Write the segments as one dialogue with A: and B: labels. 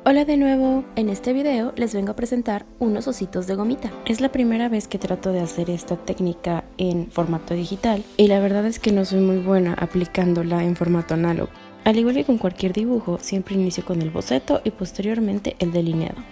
A: Hola de nuevo, en este video les vengo a presentar unos ositos de gomita. Es la primera vez que trato de hacer esta técnica en formato digital y la verdad es que no soy muy buena aplicándola en formato análogo. Al igual que con cualquier dibujo, siempre inicio con el boceto y posteriormente el delineado.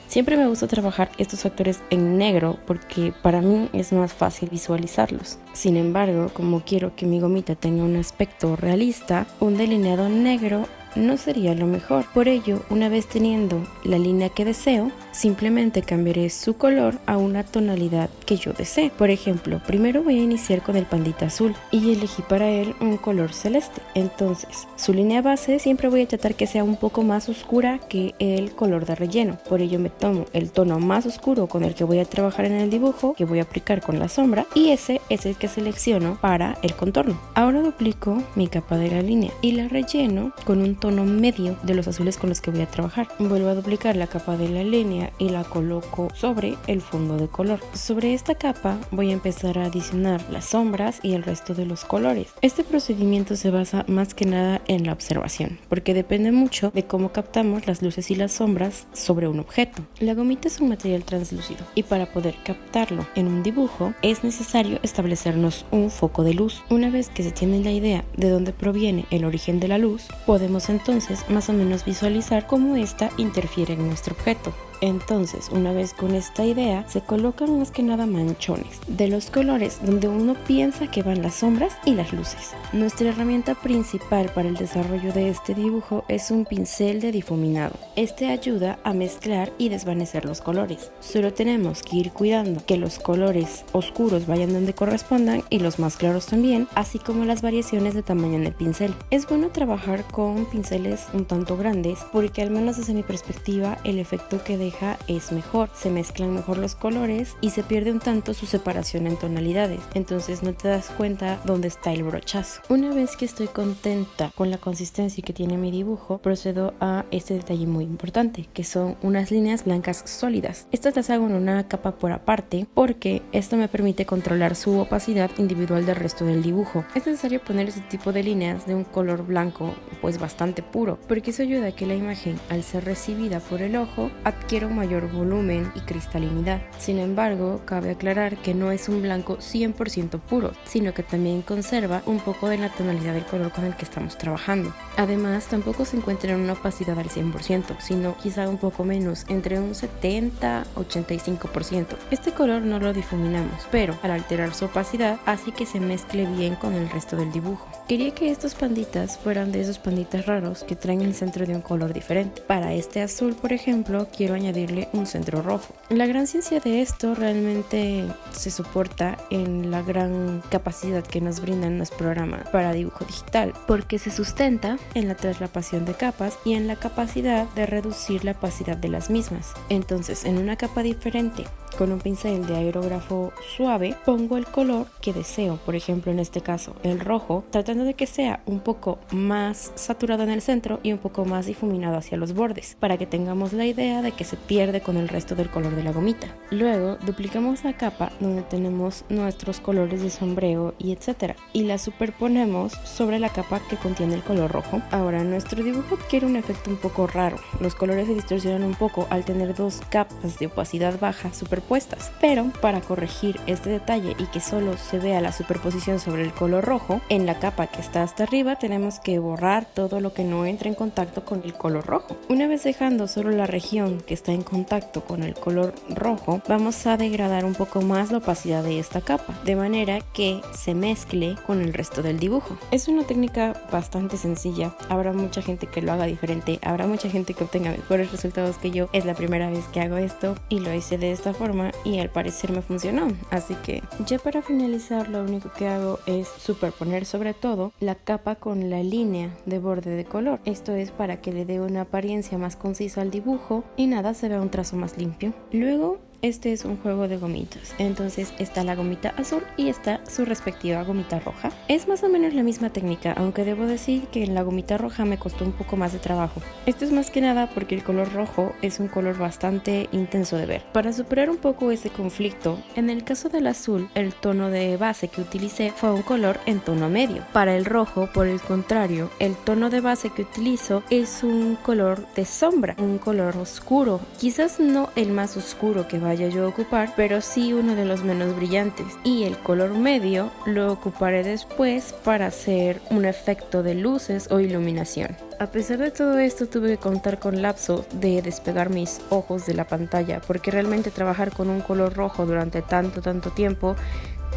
A: Siempre me gusta trabajar estos factores en negro porque para mí es más fácil visualizarlos. Sin embargo, como quiero que mi gomita tenga un aspecto realista, un delineado negro no sería lo mejor. Por ello, una vez teniendo la línea que deseo, simplemente cambiaré su color a una tonalidad que yo desee. Por ejemplo, primero voy a iniciar con el pandita azul y elegí para él un color celeste. Entonces, su línea base siempre voy a tratar que sea un poco más oscura que el color de relleno. Por ello me tomo el tono más oscuro con el que voy a trabajar en el dibujo, que voy a aplicar con la sombra, y ese es el que selecciono para el contorno. Ahora duplico mi capa de la línea y la relleno con un tono medio de los azules con los que voy a trabajar. Vuelvo a duplicar la capa de la línea y la coloco sobre el fondo de color. Sobre esta capa voy a empezar a adicionar las sombras y el resto de los colores. Este procedimiento se basa más que nada en la observación, porque depende mucho de cómo captamos las luces y las sombras sobre un objeto. La gomita es un material translúcido y para poder captarlo en un dibujo es necesario establecernos un foco de luz. Una vez que se tiene la idea de dónde proviene el origen de la luz, podemos entonces más o menos visualizar cómo ésta interfiere en nuestro objeto. Entonces, una vez con esta idea, se colocan más que nada manchones de los colores donde uno piensa que van las sombras y las luces. Nuestra herramienta principal para el desarrollo de este dibujo es un pincel de difuminado. Este ayuda a mezclar y desvanecer los colores. Solo tenemos que ir cuidando que los colores oscuros vayan donde correspondan y los más claros también, así como las variaciones de tamaño en el pincel. Es bueno trabajar con pinceles un tanto grandes porque al menos desde mi perspectiva el efecto que deja es mejor, se mezclan mejor los colores y se pierde un tanto su separación en tonalidades, entonces no te das cuenta dónde está el brochazo. Una vez que estoy contenta con la consistencia que tiene mi dibujo, procedo a este detalle muy importante, que son unas líneas blancas sólidas. Estas las hago en una capa por aparte porque esto me permite controlar su opacidad individual del resto del dibujo. Es necesario poner este tipo de líneas de un color blanco pues bastante puro, porque eso ayuda a que la imagen, al ser recibida por el ojo, adquiera un mayor volumen y cristalinidad. Sin embargo, cabe aclarar que no es un blanco 100% puro, sino que también conserva un poco de la tonalidad del color con el que estamos trabajando. Además, tampoco se encuentra en una opacidad al 100%, sino quizá un poco menos, entre un 70-85%. Este color no lo difuminamos, pero al alterar su opacidad hace que se mezcle bien con el resto del dibujo. Quería que estos panditas fueran de esos panditas raros que traen el centro de un color diferente. Para este azul, por ejemplo, quiero añadirle un centro rojo. La gran ciencia de esto realmente se soporta en la gran capacidad que nos brindan los programas para dibujo digital, porque se sustenta en la traslapación de capas y en la capacidad de reducir la opacidad de las mismas. Entonces, en una capa diferente, con un pincel de aerógrafo suave, pongo el color que deseo, por ejemplo en este caso el rojo, tratando de que sea un poco más saturado en el centro y un poco más difuminado hacia los bordes, para que tengamos la idea de que se pierde con el resto del color de la gomita. Luego duplicamos la capa donde tenemos nuestros colores de sombreo y etcétera, y la superponemos sobre la capa que contiene el color rojo. Ahora nuestro dibujo quiere un efecto un poco raro, los colores se distorsionan un poco al tener dos capas de opacidad baja superpuestas, pero para corregir este detalle y que solo se vea la superposición sobre el color rojo, en la capa que está hasta arriba tenemos que borrar todo lo que no entre en contacto con el color rojo. Una vez dejando solo la región que está en contacto con el color rojo, vamos a degradar un poco más la opacidad de esta capa, de manera que se mezcle con el resto del dibujo. Es una técnica bastante sencilla, habrá mucha gente que lo haga diferente, habrá mucha gente que obtenga mejores resultados que yo. Es la primera vez que hago esto y lo hice de esta forma y al parecer me funcionó, así que ya para finalizar lo único que hago es superponer sobre todo la capa con la línea de borde de color. Esto es para que le dé una apariencia más concisa al dibujo y nada, se vea un trazo más limpio. Luego este es un juego de gomitas. Entonces está la gomita azul y está su respectiva gomita roja. Es más o menos la misma técnica, aunque debo decir que en la gomita roja me costó un poco más de trabajo. Esto es más que nada porque el color rojo es un color bastante intenso de ver. Para superar un poco ese conflicto, en el caso del azul, el tono de base que utilicé fue un color en tono medio. Para el rojo, por el contrario, el tono de base que utilizo es un color de sombra, un color oscuro. Quizás no el más oscuro que vaya yo a ocupar, pero sí uno de los menos brillantes. Y el color medio lo ocuparé después para hacer un efecto de luces o iluminación. A pesar de todo esto, tuve que contar con lapso de despegar mis ojos de la pantalla, porque realmente trabajar con un color rojo durante tanto tiempo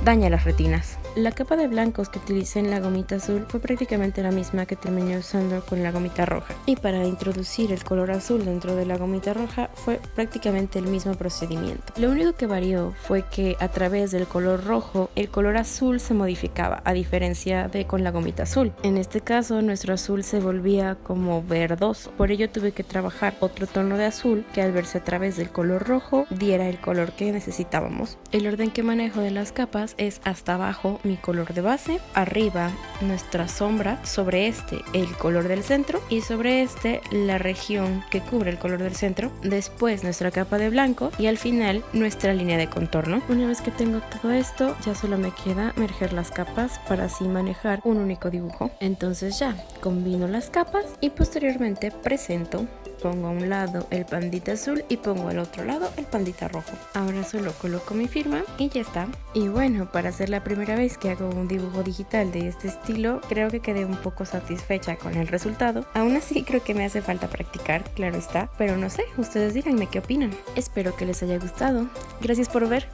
A: daña las retinas. La capa de blancos que utilicé en la gomita azul fue prácticamente la misma que terminé usando con la gomita roja. Y para introducir el color azul dentro de la gomita roja fue prácticamente el mismo procedimiento. Lo único que varió fue que a través del color rojo, el color azul se modificaba, a diferencia de con la gomita azul. En este caso, nuestro azul se volvía como verdoso. Por ello tuve que trabajar otro tono de azul que al verse a través del color rojo diera el color que necesitábamos. El orden que manejo de las capas es hasta abajo mi color de base, arriba nuestra sombra, sobre este el color del centro y sobre este la región que cubre el color del centro, después nuestra capa de blanco y al final nuestra línea de contorno. Una vez que tengo todo esto, ya solo me queda merger las capas para así manejar un único dibujo. Entonces ya combino las capas y posteriormente presento. Pongo a un lado el pandita azul y pongo al otro lado el pandita rojo. Ahora solo coloco mi firma y ya está. Y bueno, para ser la primera vez que hago un dibujo digital de este estilo, creo que quedé un poco satisfecha con el resultado. Aún así creo que me hace falta practicar, claro está, pero no sé, ustedes díganme qué opinan. Espero que les haya gustado. Gracias por ver.